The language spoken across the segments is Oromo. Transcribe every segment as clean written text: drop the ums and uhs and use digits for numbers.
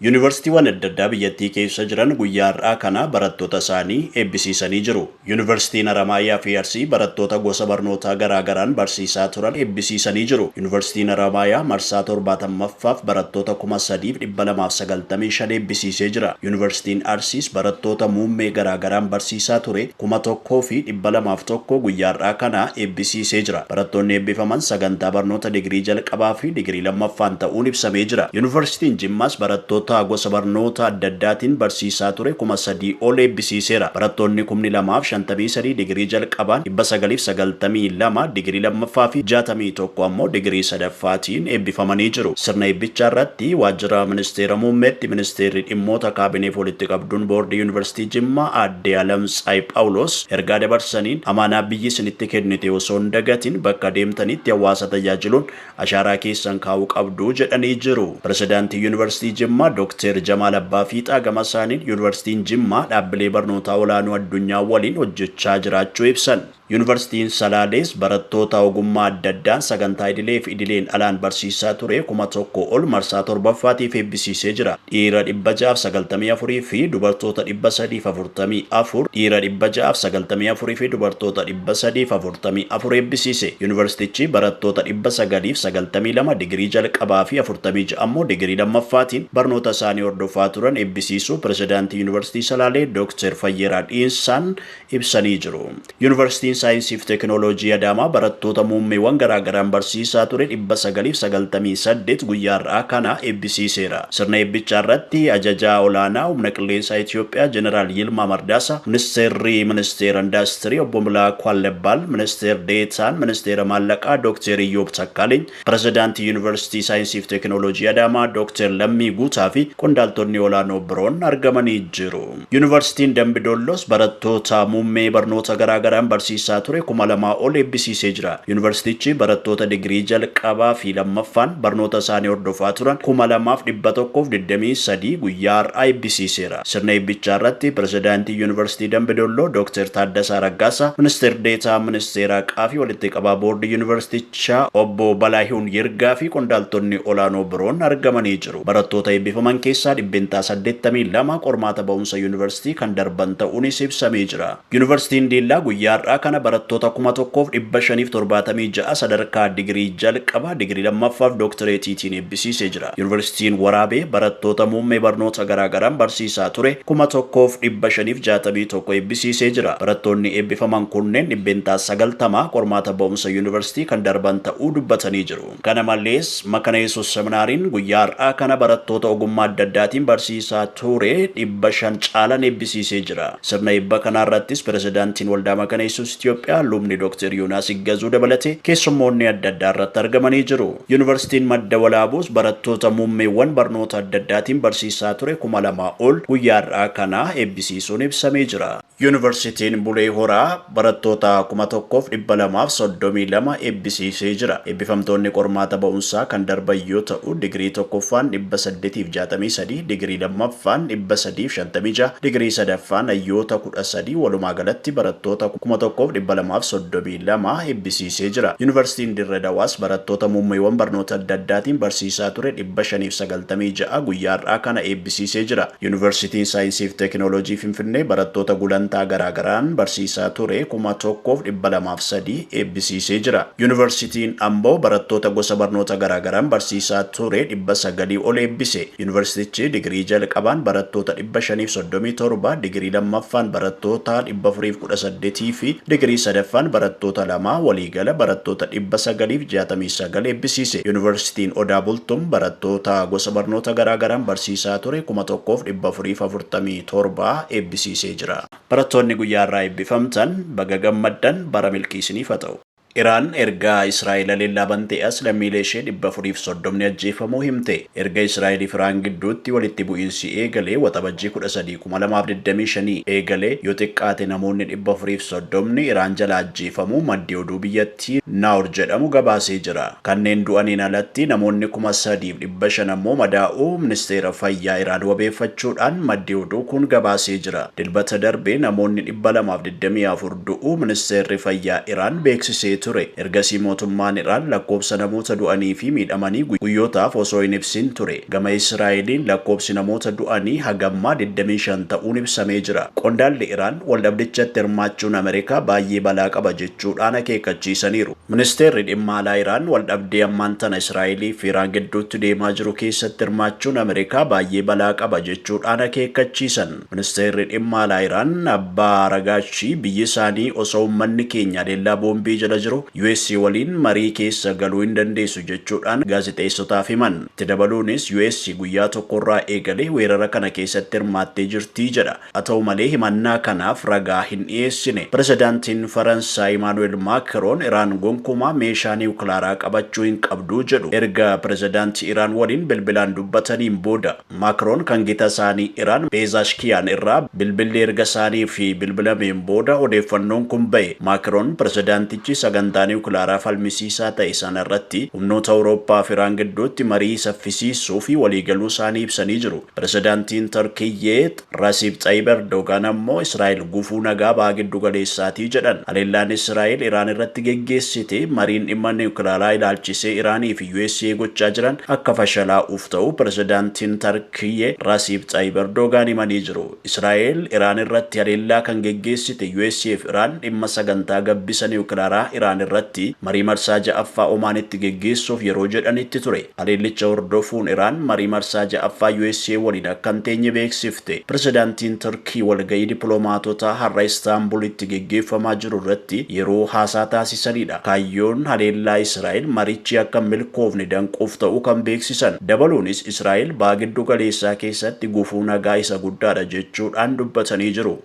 Yuunivarsiitiiwwan adda addaa biyyattii keessa jiran guyyaa har'aa kana barattoota isaanii eebbisiisanii jiru. Yuunivarsiitiin Haramaayaa fi Arsii barattoota gosa barnootaa garaa garaan barsiisaa turan eebbisiisanii jiru. Yuunivarsiitiin Haramaayaa marsaa 70ffaaf barattoota 3295 eebbisiisee jira. Yuunivarsiitiin Arsiis barattoota muummee garaa garaan barsiisaa ture 1201 guyyaa har'aa kana eebbisiisee jira. Barattoonni eebbifaman sagantaa barnoota digirii jalqabaa fi digirii lammaffaan ta'uun ibsamee jira. Yuunivarsiitiin Jimmaas barattoota gosa barnoota adda addaatiin barsiisaa ture 3,000 ol eebbisiiseera. Barattoonni 2,053 digirii jalqabaan 992 digirii lammaffaa fi 61 ammoo digirii sadaffaatiin eebbifamanii jiru. Sirna eebbichaa irratti waajjira ministeera muummeetti ministeerri dhimmoota kaabineef walitti qabduun boordii yuunivarsiitii Jimmaa aadde Alamtsaay Phaawulos ergaa dabarsaniin amaanaa biyyi isinitti kennite osoo hin dagatin bakka deemtanitti hawaasa tajaajiluun ashaaraa keessan kaa'uu qabdu jedhanii jiru. Pirezidaantii yuunivarsiitii Jimmaa Dr. Jamaal Abbaa Fiixaa gama isaaniin yuunivarsiitiin Jimmaa dhaabbilee barnootaa olaanoo addunyaa waliin hojjechaa jiraachuu ibsan. Yuunivarsiitiin Salaalees barattoota ogummaa adda addaan sagantaa idilee fi idileen alaan barsiisaa ture 1,000 ol marsaa 7ffaatiif eebbisiisee jira. Dhiira 694 fi dubartoota 344, dhiira 694 fi dubartoota 344 eebbisiise. Yuunivarsiitichi barattoota 992 digirii jalqabaa fi 46 ammoo digirii lammaffaatiin barnoota isaanii hordofaa turan eebbisiisuu pirezidaantii Yuunivarsiitii Salaalee Dr. Fayyeraa Dhiinsaan ibsanii jiru. Yuunivarsiitiin saayinsii fi teekinooloojii Adaamaa barattoota muummeewwan garaa garaan barsiisaa ture 998 guyyaa har'aa kana eebbisiiseera. Sirna eebbichaa irratti ajajaa olaanaa humna qilleensaa Itoophiyaa Jeneraal Yilmaa Mardaasaa, ministeerri ministeera indaastirii obbo Milaakuu Allebbaal, ministeerri deetaan ministeera maallaqaa Dr. Iyyoob Takkaaleny, pirezidaantii Yuunivarsiitii saayinsii fi teekinooloojii Adaamaa Dr. Lammii Guutaa fi qondaaltonni olaanoo biroon argamanii jiru. Yuunivarsiitiin Dambidoollos barattoota muummee barnoota garaa garaan barsiisaa ture 2,000 ol eebbisiisee jira. Yuunivarsiitichi barattoota digirii jalqabaa fi lammaffaan barnoota isaanii hordofaa turan 2,123 guyyaa har'aa eebbisiiseera. Sirna eebbichaa irratti pirezidaantii Yuunivarsiitii Dambidolloo Dr. Taaddasaa Raggaasaa, ministeerri deetaa ministeera haqaa fi walitti qabaa boordii yuunivarsiitichaa obbo Balaahiun Yirgaa fi qondaaltonni olaanoo biroon argamanii jiru. Barattoota eebbifaman keessaa 82 qormaata ba'umsa yuunivarsiitii kan darban ta'uunis ibsamee jira. Yuunivarsiitiin Diillaa guyyaa har'aa kana barattoota 1,576 sadarkaa digirii jalqabaa digirii lammaffaaf dooktireetiitiin eebbisiisee jira. Yuunivarsiitiin Waraabee barattoota muummee barnoota garaa garaan barsiisaa ture 1,561 eebbisiisee jira. Barattoonni eebbifaman kunneen 90 qormaata ba'umsa yuunivarsiitii kan darban ta'uu dubbatanii jiru. Kana malees Makana Yesuus seminaariin guyyaa har'aa kana barattoota ogummaa adda addaatiin barsiisaa ture 500 caalan eebbisiisee jira. Sirna eebba kanarrattis pirezidaantiin waldaa Makana Yesuus Itoophiyaa lubni Dr. Yoonaas Higgazuu dabalatee keessummoonni adda addaa irratti argamanii jiru. Yuunivarsiitiin Madda Walaabuus barattoota muummeewwan barnoota adda addaatiin barsiisaa ture 2,000 ol guyyaa har'aa kana eebbisiisuun ibsamee jira. Yuunivarsiitiin Bulee Horaa barattoota 1,232 eebbisiisee jira. Eebbifamtoonni qormaata ba'umsaa kan darban yoo ta'u digirii tokkoffaan 863, digirii lammaffaan 356, digirii sadaffaan hayyoota 13 walumaa galatti barattoota 1,232 eebbisiisee jira. Yuunivarsiitiin Dirree Dawaas barattoota muummeewwan barnoota adda addaatiin barsiisaa ture 596 guyyaa har'aa kana eebbisiisee jira. Yuunivarsiitiin saayinsii fi teekinooloojii Finfinnee barattoota gulantaa garaa garaan barsiisaa ture 1,203 eebbisiisee jira. Yuunivarsiitiin Amboo barattoota gosa barnoota garaa garaan barsiisaa ture 900 ol eebbise. Yuunivarsiitichi digirii jalqabaan barattoota 537, digirii lammaffaan barattoota 418 fi digirii sadaffaan barattoota 2 waliigala barattoota 969 eebbisiise. Yuunivarsiitiin Odaa Bultuum barattoota gosa barnoota garaa garaan barsiisaa ture 1,447 eebbisiisee jira. Barattoonni guyyaa irraa eebbifamtan baga gammaddan bara milkii isiniif haa ta'u. Iraan erga Israa'el leellaa bantee as lammiilee ishee 430 ajjeefamuu himte. Erga Israa'el fi Iraan gidduutti walitti bu'iinsi eegalee waxabajjii 13 2025 eegalee yoo xiqqaate namoonni 430 Iraan jala ajjeefamuu maddi oduu biyyattii Naur jedhamu gabaasee jira. Kanneen du'aniin alatti namoonni 3,500 ammoo madaa'uu ministeera fayyaa Iraan wabeeffachuudhaan maddi oduu kun gabaasee jira. Dilbata darbee namoonni 224 du'uu ministeerri fayyaa Iraan beeksisee ture. Ergasii mootummaan Iraan lakkoofsa namoota du'anii fi miidhamanii guyyootaaf osoo hin ibsin ture. Gama Israa'eliin lakkoofsi namoota du'anii hagammaa 25 ta'uun ibsamee jira. Qondaalli Iraan waldhabdichatti hirmaachuun Ameerikaa baay'ee balaa qaba jechuudhaan akeekkachiisaniiru. Ministeerri dhimma alaa Iraan waldhabdee ammaan tana Israa'elii fi Iraan gidduutti deemaa jiru keessatti hirmaachuun Ameerikaa baay'ee balaa qaba jechuudhaan akeekkachiisan. Ministeerri dhimma alaa Iraan Abbaa Ragaachii biyyi isaanii osoo uummanni keenya haleellaa boombii jala jiru US waliin marii keessa galuu hin dandeessu jechuudhaan gaazexeessotaaf himan. Itti dabaluunis US guyyaa tokkorraa eegalee weerara kana keessatti hirmaattee jirti jedha. Haa ta'u malee himannaa kanaaf ragaa hin dhiyeessine. Pirezidaantiin Faransaay Emmanuel Macron Iraan gonkumaa meeshaa niwukilaaraa qabachuu hin qabdu jedhu. Erga pirezidaantii Iraan waliin bilbilaan dubbataniin booda Macron kan gita isaanii Iraan Pezeshkian irraa bilbilli erga isaanii fi bilbilameen booda odeeffannoon kun ba'e. Macron pirezidaantichi sagantaa niwukilaaraa falmisiisaa ta'e sana irratti humnoota Awurooppaa fi Iraan gidduutti marii saffisiisuu fi waliigaluu isaanii ibsanii jiru. Pirezidaantiin Turkiyyee Recep Tayyip Erdogan ammoo Israa'el gufuu nagaa baha giddu galeessaatii jedhan. Haleellaan Israa'el Iraan irratti geggeessite mariin dhimma niwukilaaraa ilaalchisee Iraanii fi USA gochaa jiran akka fashalaa'uuf ta'u pirezidaantiin Turkiyyee Recep Tayyip Erdogan himanii jiru. Israa'el Iraan irratti haleellaa kan geggeessite USA fi Iraan dhimma sagantaa gabbisa niwukilaaraa Iraan irratti marii marsaa ja'affaa Omaanitti geggeessuuf yeroo jedhanitti ture. Haleellicha hordofuun Iraan marii marsaa ja'affaa USA waliin akka hin teenye beeksifte. Pirezidaantiin Turkii walgahii dippiloomaatotaa har'a Istaanbulitti geggeeffamaa jiru irratti yeroo haasaa taasisanidha. Kaayyoon haleellaa Israa'el marichi akka milkoofne danquuf ta'uu kan beeksisan. Dabaluunis Israa'el baha giddu galeessaa keessatti gufuu nagaa isa guddaadha jechuudhaan dubbatanii jiru.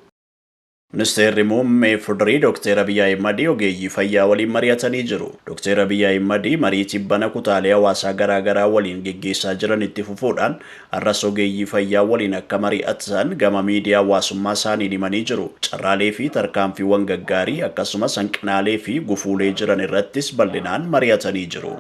Ministeerri muummee Fudurii Dr. Abiy Ahimad ogeeyyii fayyaa waliin mari'atanii jiru. Dr. Abiy Ahimad marii tibbana kutaalee hawaasaa garaagaraa waliin geggeessaa jiran itti fufuudhaan har'as ogeeyyii fayyaa waliin akka mari'atan gama miidiyaa hawaasummaa isaanii himanii jiru. Carraalee fi tarkaanfiiwwan gaggaarii akkasumas hanqinaalee fi gufuulee jiran irrattis bal'inaan mari'atanii jiru.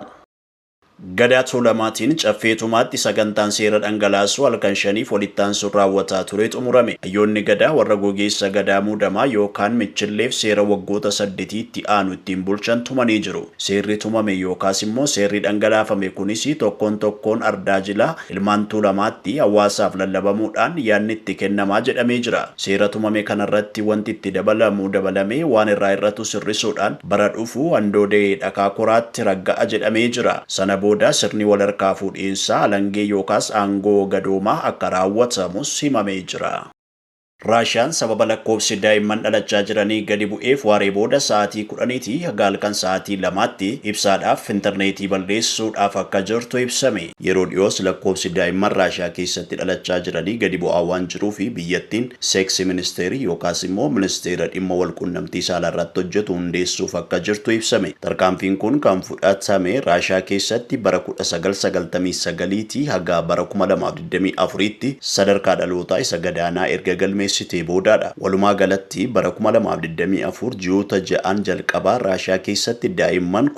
Gadaa Tuulamaatiin caffeetumaatti sagantaan seera dhangalaasuu halkan shaniif walittaansuun raawwataa ture xumurame. Hayyoonni gadaa warra gogeessa gadaa muudamaa yookaan michilleef seera waggoota 8 itti aanu ittiin bulchan tumanii jiru. Seerri tumame yookaas immoo seerri dhangalaafame kunis tokkoon tokkoon ardaajilaa ilmaan Tuulamaatti hawaasaaf lallabamuudhaan yaadni itti kennamaa jedhamee jira. Seera tumame kanarratti wanti itti dabalamee waan irraa irratu sirrisuudhaan bara dhufu handoodee dhakaa koraatti ragga'a jedhamee jira. Sana booda sirni wal harkaa fuudhiinsaa alangee yookaas aangoo gadoomaa akka raawwatamus himamee jira. Raashiyaan sababa lakkoofsi daa'imman dhalachaa jiranii gadi bu'eef waaree booda sa'aatii 10tii haga halkan sa'aatii 2tti ibsaadhaaf intarneetii balleessuudhaaf akka jirtu ibsame. Yeroo dhiyoos lakkoofsi daa'imman Raashiyaa keessatti dhalachaa jiranii gadi bu'aa waan jiruuf biyyattiin seeksi ministeerii yookaas immoo ministeera dhimma walqunnamtii saalaa irratti hojjetu hundeessuuf akka jirtu ibsame. Tarkaanfiin kun kan fudhatame Raashiyaa keessatti bara 1999tii haga bara 2024tti sadarkaa dhalootaa isa gadaanaa erga galmeessitee boodadha. Walumaa galatti bara 2024 ji'oota ja'an jalqabaa Raashiyaa keessatti daa'imman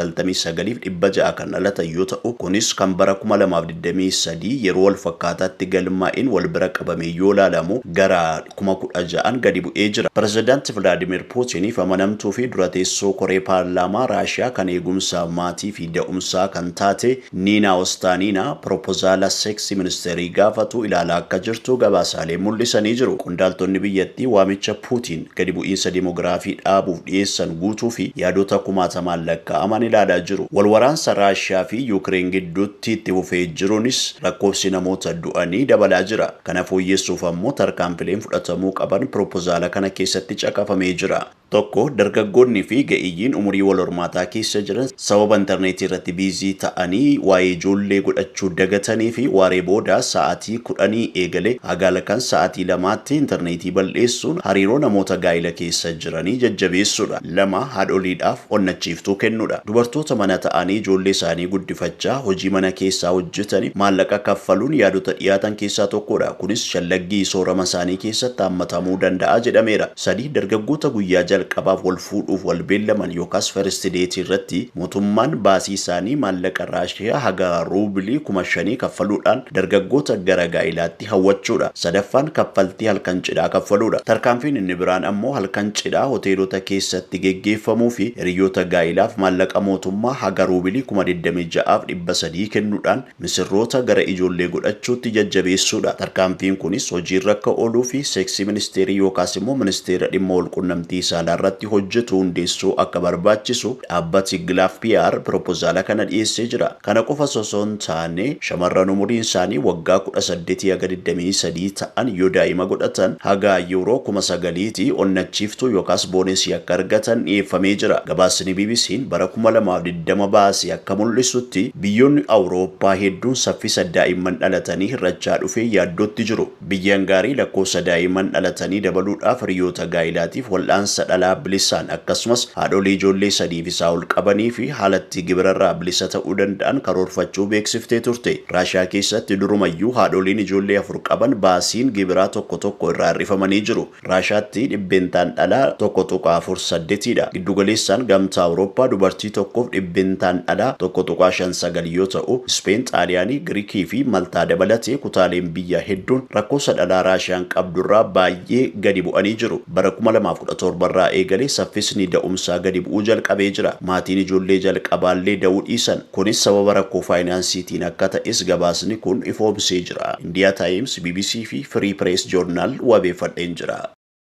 599,600 kan dhalatan yoo ta'u kunis kan bara 2023 yeroo wal fakkaataatti galmaa'in wal bira qabame yoo ilaalamu gara 16,000 gadi bu'ee jira. Pirezidaanti Vladimir Puutiniif amanamtuu fi dura teessoo koree paarlaamaa Raashiyaa kan eegumsa maatii fi da'umsaa kan taate Niina Ostaaniina propoozaala seeksii ministeerii gaafatu ilaalaa akka jirtu gabaasaalee mul'isanii jiru. Qondaaltonni biyyattii waamicha Puutiin gadi bu'iinsa dimoogiraafii dhaabuuf dhiyeessan guutuu fi yaadota kumaatamaan lakkaa'aman ilaalaa jiru. Walwaraansa Raashiyaa fi Yuukireen gidduutti itti fufee jiruunis lakkoofsi namoota du'anii dabalaa jira. Kana fooyyessuuf ammoo tarkaanfileen fudhatamuu qaban propoozaala kana keessatti caqafamee jira. Tokko dargaggoonni fi ga'iyyiin umurii wal hormaataa keessa jiran sababa intarneetii irratti biizii ta'anii waa'ee ijoollee godhachuu dagatanii fi waaree booda sa'aatii 10 eegalee haga halkan sa'aatii 2tti intarneetii balleessuun hariiroo namoota gaa'ila keessa jiranii jajjabeessuudha. 2 haadholiidhaaf onnachiiftuu kennuudha. Dubartoota mana ta'anii ijoollee isaanii guddifachaa hojii mana keessaa hojjetanii maallaqa kaffaluun yaadota dhiyaatan keessaa tokkodha. Kunis shallaggii soorama isaanii keessatti hammatamuu danda'a jedhameera. 3 dargaggoota guyyaa jalqabaaf wal fuudhuuf wal beellaman yookaas first date irratti mootummaan baasii isaanii maallaqa Raashiyaa haga ruubilii 5,000 kaffaluudhaan dargaggoota gara gaa'ilaatti hawwachuudha. 3ffaan kaffaltii halkan cidhaa kaffaluudha. Tarkaanfiin inni biraan ammoo halkan cidhaa hoteelota keessatti geggeeffamuu fi hiriyoota gaa'ilaaf maallaqa mootummaa haga ruubilii 26,300 kennuudhaan misirroota gara ijoollee godhachuutti jajjabeessuudha. Tarkaanfiin kunis hojiirra akka ooluu fi seeksii ministeerii yookaas immoo ministeera dhimma walqunnamtii saalaa irratti hojjetu hundeessuu akka barbaachisu dhaabbati Gilaaf PR propozaala kana dhiyeessee jira. Kana qofa osoo hin taane shamarran umuriin isaanii waggaa 18 haga 23 ta'an yoo daa'ima godhatan haga yuuroo 9,000 onnachiiftuu yookaas boonesii akka argatan dhiyeeffamee jira. Gabaasni BBC'n bara 2020 baasee akka mul'isutti biyyoonni Awurooppaa hedduun saffisa daa'imman dhalatanii hir'achaa dhufee yaaddootti jiru. Biyyaan gaarii lakkoofsa daa'imman dhalatanii dabaluudhaaf hiriyoota gaa'ilaatiif wal'aansa dhalaa bilisaan akkasumas haadholii ijoollee sadiif isaa ol qabanii fi haalatti gibirarraa bilisa ta'uu danda'an karoorfachuu beeksiftee turte. Raashiyaa keessatti durumayyuu haadholiin ijoollee 4 qaban baasiin gibiraa tokko irraa hir'ifamanii jiru. Raashiyaatti dhibbentaan dhalaa 1.48dha. Giddugaleessaan gamtaa Awurooppaa dubartii tokkoof dhibbentaan dhalaa 1.59 yoo ta'u, Ispeen, Xaaliyaanii, Giriikii fi Maltaa dabalatee kutaaleen biyya hedduun rakkoofsa dhalaa Raashiyaan qabdurraa baay'ee gadi bu'anii jiru. Bara 2017 irraa eegalee saffisni da'umsaa gadi bu'uu jalqabee jira. Maatiin ijoollee jalqabaallee da'uu dhiisan. Kunis sababa rakkoo faayinaansiitiin akka ta'es gabaasni kun ifoomsee jira. India Times, BBC fi Free Press Journal wabeeffadheen jira.